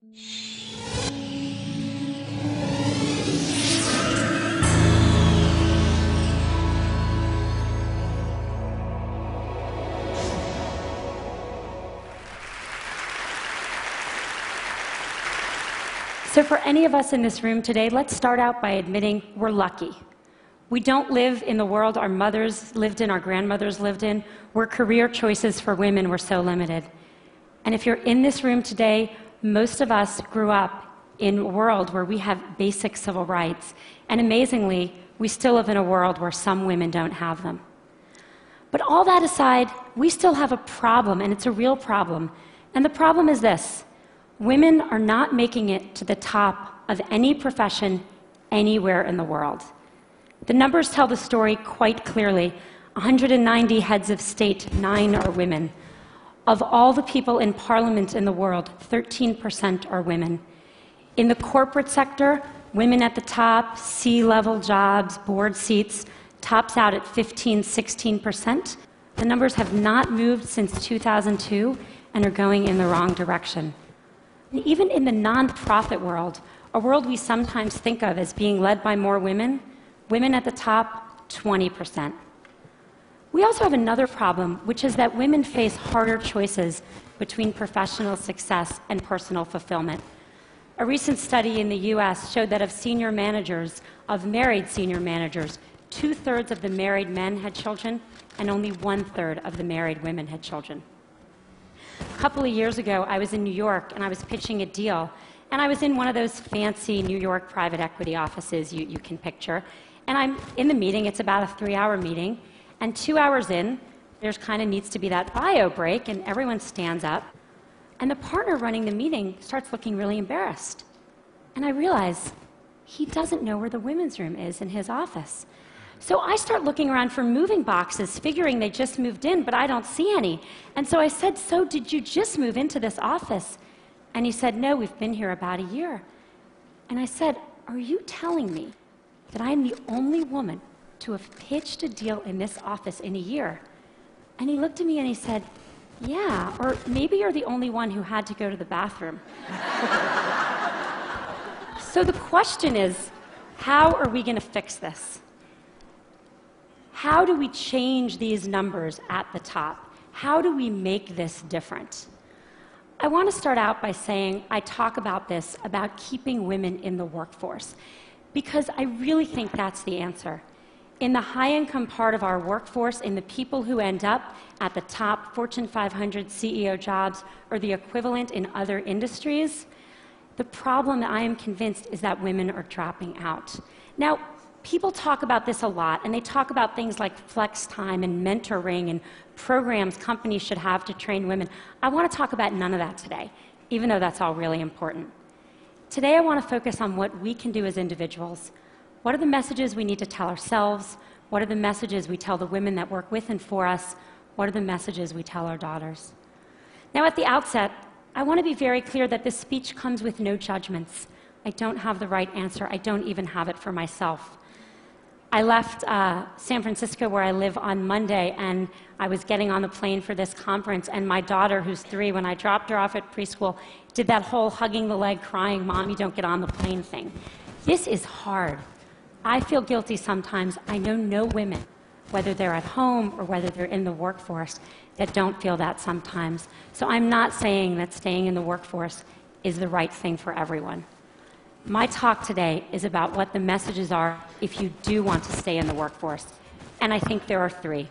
So for any of us in this room today, let's start out by admitting we're lucky. We don't live in the world our mothers lived in, our grandmothers lived in, where career choices for women were so limited. And if you're in this room today, most of us grew up in a world where we have basic civil rights. And amazingly, we still live in a world where some women don't have them. But all that aside, we still have a problem, and it's a real problem. And the problem is this: women are not making it to the top of any profession anywhere in the world. The numbers tell the story quite clearly. 190 heads of state, 9 are women. Of all the people in parliament in the world, 13% are women. In the corporate sector, women at the top, C-level jobs, board seats, tops out at 15–16%. The numbers have not moved since 2002 and are going in the wrong direction. And even in the nonprofit world, a world we sometimes think of as being led by more women, women at the top, 20%. We also have another problem, which is that women face harder choices between professional success and personal fulfillment. A recent study in the US showed that of senior managers, of married senior managers, 2/3 of the married men had children, and only 1/3 of the married women had children. A couple of years ago, I was in New York, and I was pitching a deal, and I was in one of those fancy New York private equity offices you can picture, and I'm in the meeting. It's about a 3-hour meeting, and 2 hours in, there's kind of needs to be that bio break, and everyone stands up, and the partner running the meeting starts looking really embarrassed. And I realize he doesn't know where the women's room is in his office. So I start looking around for moving boxes, figuring they just moved in, but I don't see any. And so I said, "So did you just move into this office?" And he said, "No, we've been here about a year." And I said, "Are you telling me that I'm the only woman to have pitched a deal in this office in a year?" And he looked at me and he said, "Yeah, or maybe you're the only one who had to go to the bathroom." So the question is, how are we going to fix this? How do we change these numbers at the top? How do we make this different? I want to start out by saying I talk about this, about keeping women in the workforce, because I really think that's the answer. In the high-income part of our workforce, in the people who end up at the top Fortune 500 CEO jobs or the equivalent in other industries, the problem, I am convinced, is that women are dropping out. Now, people talk about this a lot, and they talk about things like flex time and mentoring and programs companies should have to train women. I want to talk about none of that today, even though that's all really important. Today, I want to focus on what we can do as individuals. What are the messages we need to tell ourselves? What are the messages we tell the women that work with and for us? What are the messages we tell our daughters? Now, at the outset, I want to be very clear that this speech comes with no judgments. I don't have the right answer. I don't even have it for myself. I left San Francisco, where I live, on Monday, and I was getting on the plane for this conference, and my daughter, who's 3, when I dropped her off at preschool, did that whole hugging the leg, crying, "Mommy, don't get on the plane" thing. This is hard. I feel guilty sometimes. I know no women, whether they're at home or whether they're in the workforce, that don't feel that sometimes. So I'm not saying that staying in the workforce is the right thing for everyone. My talk today is about what the messages are if you do want to stay in the workforce. And I think there are 3.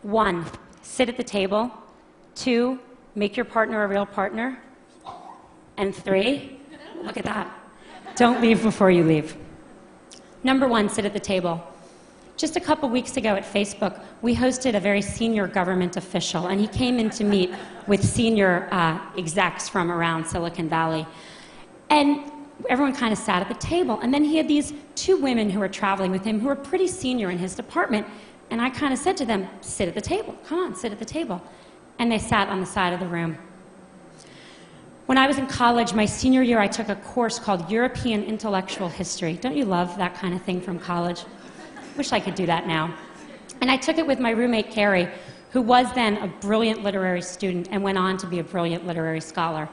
1, sit at the table. 2, make your partner a real partner. And 3, look at that, don't leave before you leave. Number 1, sit at the table. Just a couple weeks ago at Facebook, we hosted a very senior government official, and he came in to meet with senior execs from around Silicon Valley. And everyone kind of sat at the table, and then he had these 2 women who were traveling with him who were pretty senior in his department, and I kind of said to them, "Sit at the table, come on, sit at the table." And they sat on the side of the room. When I was in college, my senior year, I took a course called European Intellectual History. Don't you love that kind of thing from college? Wish I could do that now. And I took it with my roommate, Carrie, who was then a brilliant literary student and went on to be a brilliant literary scholar.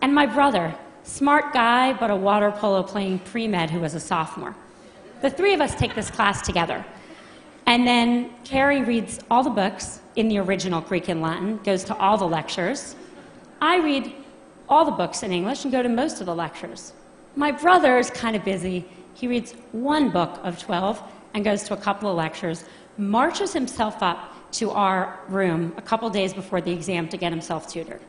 and my brother, smart guy, but a water polo playing pre-med who was a sophomore. The three of us take this class together. And then Carrie reads all the books in the original Greek and Latin, goes to all the lectures. I read all the books in English and go to most of the lectures. My brother is kind of busy. He reads one book of 12 and goes to a couple of lectures, marches himself up to our room a couple days before the exam to get himself tutored.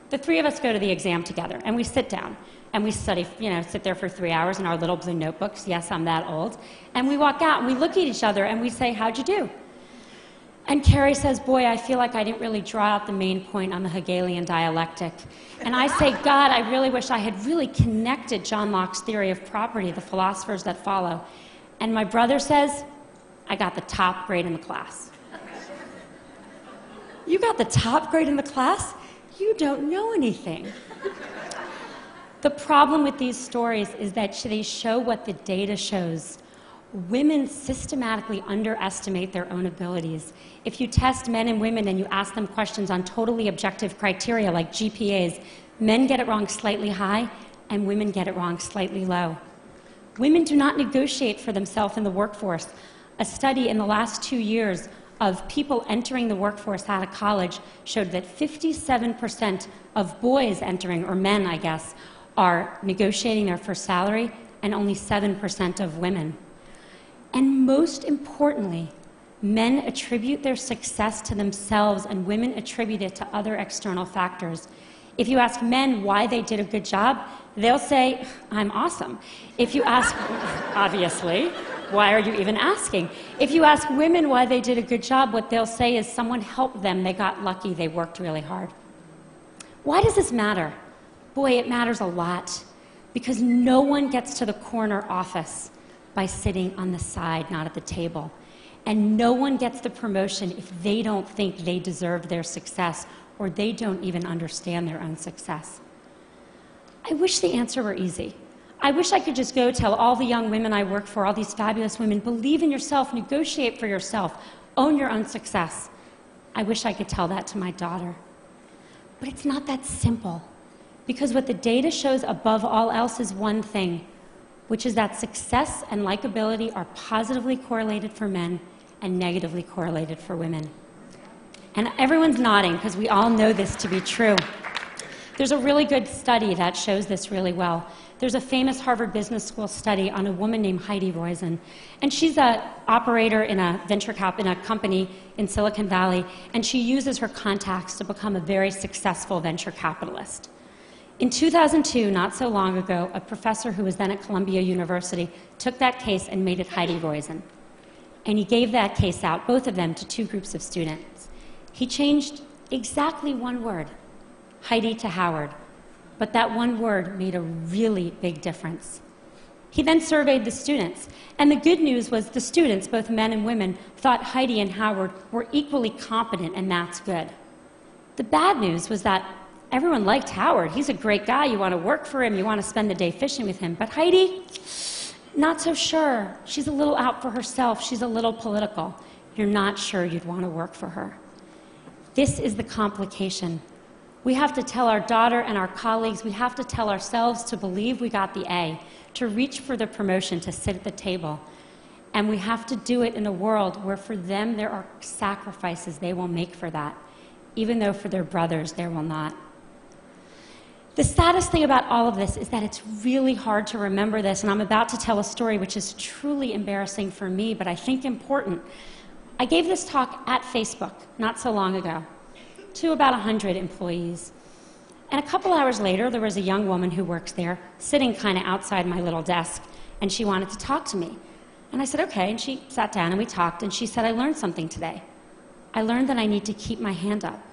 The three of us go to the exam together, and we sit down, and we study, sit there for 3 hours in our little blue notebooks. Yes, I'm that old. And we walk out, and we look at each other, and we say, how'd you do? And Carrie says, boy, I feel like I didn't really draw out the main point on the Hegelian dialectic. And I say, God, I really wish I had really connected John Locke's theory of property, the philosophers that follow. And my brother says, I got the top grade in the class. You got the top grade in the class? You don't know anything. The problem with these stories is that they show what the data shows. Women systematically underestimate their own abilities. If you test men and women and you ask them questions on totally objective criteria like GPAs, men get it wrong slightly high and women get it wrong slightly low. Women do not negotiate for themselves in the workforce. A study in the last 2 years of people entering the workforce out of college showed that 57% of boys entering, or men, I guess, are negotiating their first salary, and only 7% of women. And most importantly, men attribute their success to themselves, and women attribute it to other external factors. If you ask men why they did a good job, they'll say, I'm awesome. If you ask, obviously, why are you even asking? If you ask women why they did a good job, what they'll say is someone helped them, they got lucky, they worked really hard. Why does this matter? Boy, it matters a lot, because no one gets to the corner office by sitting on the side, not at the table. And no one gets the promotion if they don't think they deserve their success, or they don't even understand their own success. I wish the answer were easy. I wish I could just go tell all the young women I work for, all these fabulous women, believe in yourself, negotiate for yourself, own your own success. I wish I could tell that to my daughter. But it's not that simple, because what the data shows above all else is one thing, which is that success and likability are positively correlated for men and negatively correlated for women. And everyone's nodding because we all know this to be true. There's a really good study that shows this really well. There's a famous Harvard Business School study on a woman named Heidi Roizen. And she's an operator in a in a company in Silicon Valley, and she uses her contacts to become a very successful venture capitalist. In 2002, not so long ago, a professor who was then at Columbia University took that case and made it Heidi Roizen. And he gave that case out, both of them, to 2 groups of students. He changed exactly one word, Heidi to Howard, but that one word made a really big difference. He then surveyed the students, and the good news was the students, both men and women, thought Heidi and Howard were equally competent, and that's good. The bad news was that everyone liked Howard. He's a great guy. You want to work for him. You want to spend the day fishing with him. But Heidi, not so sure. She's a little out for herself. She's a little political. You're not sure you'd want to work for her. This is the complication. We have to tell our daughter and our colleagues, we have to tell ourselves to believe we got the A, to reach for the promotion, to sit at the table. And we have to do it in a world where for them there are sacrifices they will make for that, even though for their brothers there will not. The saddest thing about all of this is that it's really hard to remember this, and I'm about to tell a story which is truly embarrassing for me, but I think important. I gave this talk at Facebook not so long ago to about 100 employees. And a couple hours later, there was a young woman who works there sitting kind of outside my little desk, and she wanted to talk to me. And I said, okay, and she sat down and we talked, and she said, I learned something today. I learned that I need to keep my hand up.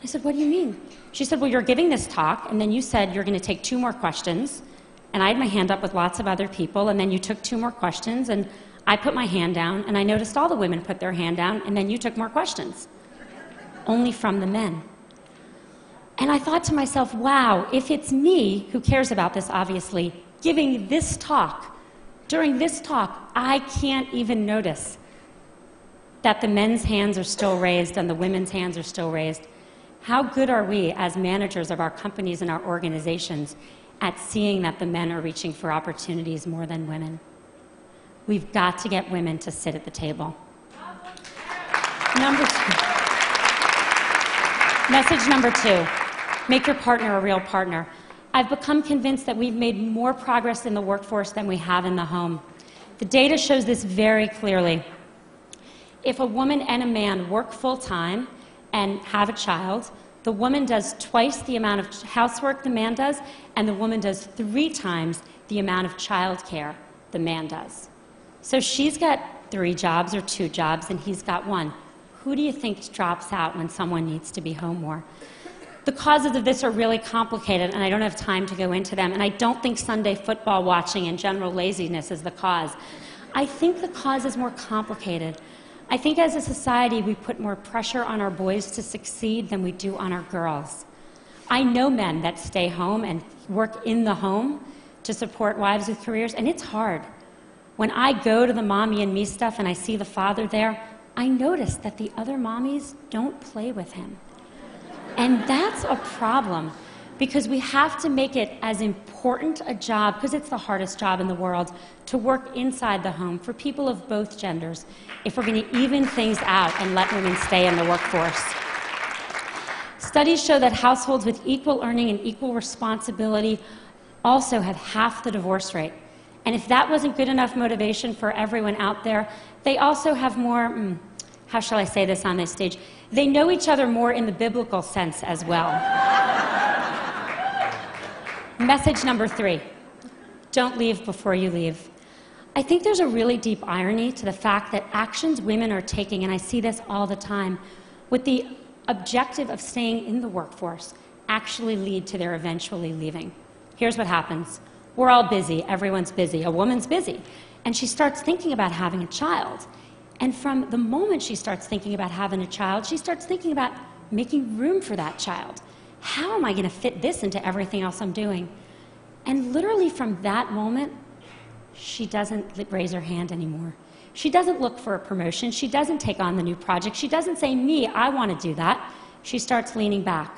I said, what do you mean? She said, well, you're giving this talk, and then you said you're going to take 2 more questions, and I had my hand up with lots of other people, and then you took 2 more questions, and I put my hand down, and I noticed all the women put their hand down, and then you took more questions. Only from the men. And I thought to myself, wow, if it's me, who cares about this obviously, giving this talk, during this talk, I can't even notice that the men's hands are still raised and the women's hands are still raised. How good are we as managers of our companies and our organizations at seeing that the men are reaching for opportunities more than women? We've got to get women to sit at the table. Message number 2, make your partner a real partner. I've become convinced that we've made more progress in the workforce than we have in the home. The data shows this very clearly. If a woman and a man work full-time and have a child, the woman does twice the amount of housework the man does, and the woman does 3 times the amount of childcare the man does. So she's got 3 jobs or 2 jobs, and he's got 1. Who do you think drops out when someone needs to be home more? The causes of this are really complicated, and I don't have time to go into them, and I don't think Sunday football watching and general laziness is the cause. I think the cause is more complicated. I think as a society we put more pressure on our boys to succeed than we do on our girls. I know men that stay home and work in the home to support wives with careers, and it's hard. When I go to the mommy and me stuff and I see the father there, I notice that the other mommies don't play with him. And that's a problem, because we have to make it as important a job, because it's the hardest job in the world, to work inside the home for people of both genders if we're going to even things out and let women stay in the workforce. Studies show that households with equal earning and equal responsibility also have half the divorce rate. And if that wasn't good enough motivation for everyone out there, they also have more, how shall I say this on this stage? They know each other more in the biblical sense as well. Message number 3, don't leave before you leave. I think there's a really deep irony to the fact that actions women are taking, and I see this all the time, with the objective of staying in the workforce actually lead to their eventually leaving. Here's what happens. We're all busy. Everyone's busy. A woman's busy. And she starts thinking about having a child. And from the moment she starts thinking about having a child, she starts thinking about making room for that child. How am I going to fit this into everything else I'm doing? And literally from that moment, she doesn't raise her hand anymore. She doesn't look for a promotion. She doesn't take on the new project. She doesn't say, me, I want to do that. She starts leaning back.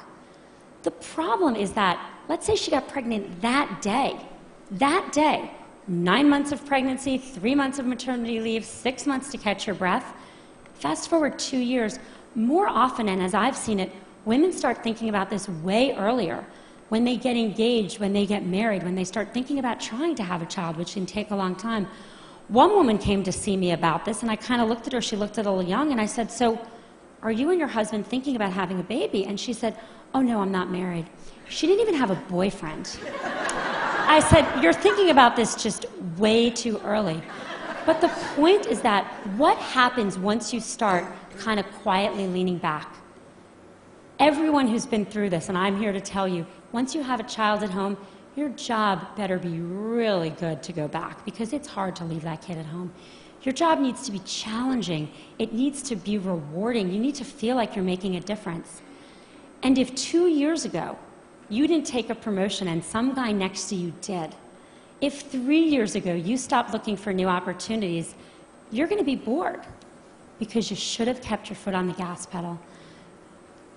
The problem is that, let's say she got pregnant that day, 9 months of pregnancy, 3 months of maternity leave, 6 months to catch your breath. Fast forward 2 years, more often, and as I've seen it, women start thinking about this way earlier. When they get engaged, when they get married, when they start thinking about trying to have a child, which can take a long time. One woman came to see me about this, and I kind of looked at her. She looked a little young, and I said, so are you and your husband thinking about having a baby? And she said, oh, no, I'm not married. She didn't even have a boyfriend. I said, you're thinking about this just way too early. But the point is that what happens once you start kind of quietly leaning back? Everyone who's been through this, and I'm here to tell you, once you have a child at home, your job better be really good to go back, because it's hard to leave that kid at home. Your job needs to be challenging. It needs to be rewarding. You need to feel like you're making a difference. And if 2 years ago, you didn't take a promotion and some guy next to you did, if 3 years ago you stopped looking for new opportunities, you're going to be bored because you should have kept your foot on the gas pedal.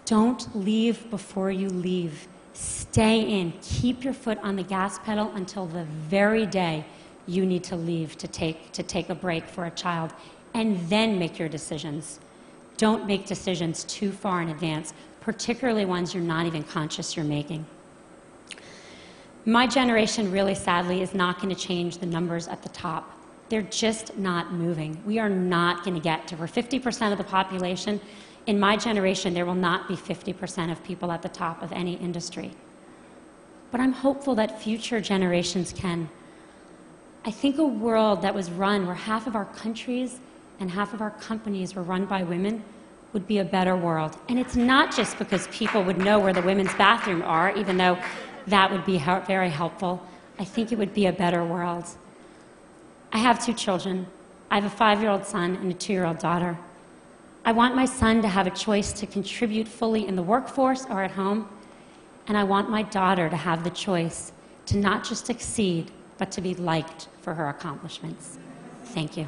Don't leave before you leave. Stay in. Keep your foot on the gas pedal until the very day you need to leave to take a break for a child, and then make your decisions. Don't make decisions too far in advance, particularly ones you're not even conscious you're making. My generation, really sadly, is not going to change the numbers at the top. They're just not moving. We are not going to get to, we're 50% of the population. In my generation, there will not be 50% of people at the top of any industry. But I'm hopeful that future generations can. I think a world that was run where half of our countries and half of our companies were run by women would be a better world. And it's not just because people would know where the women's bathroom are, even though that would be very helpful. I think it would be a better world. I have 2 children. I have a 5-year-old son and a 2-year-old daughter. I want my son to have a choice to contribute fully in the workforce or at home, and I want my daughter to have the choice to not just succeed, but to be liked for her accomplishments. Thank you.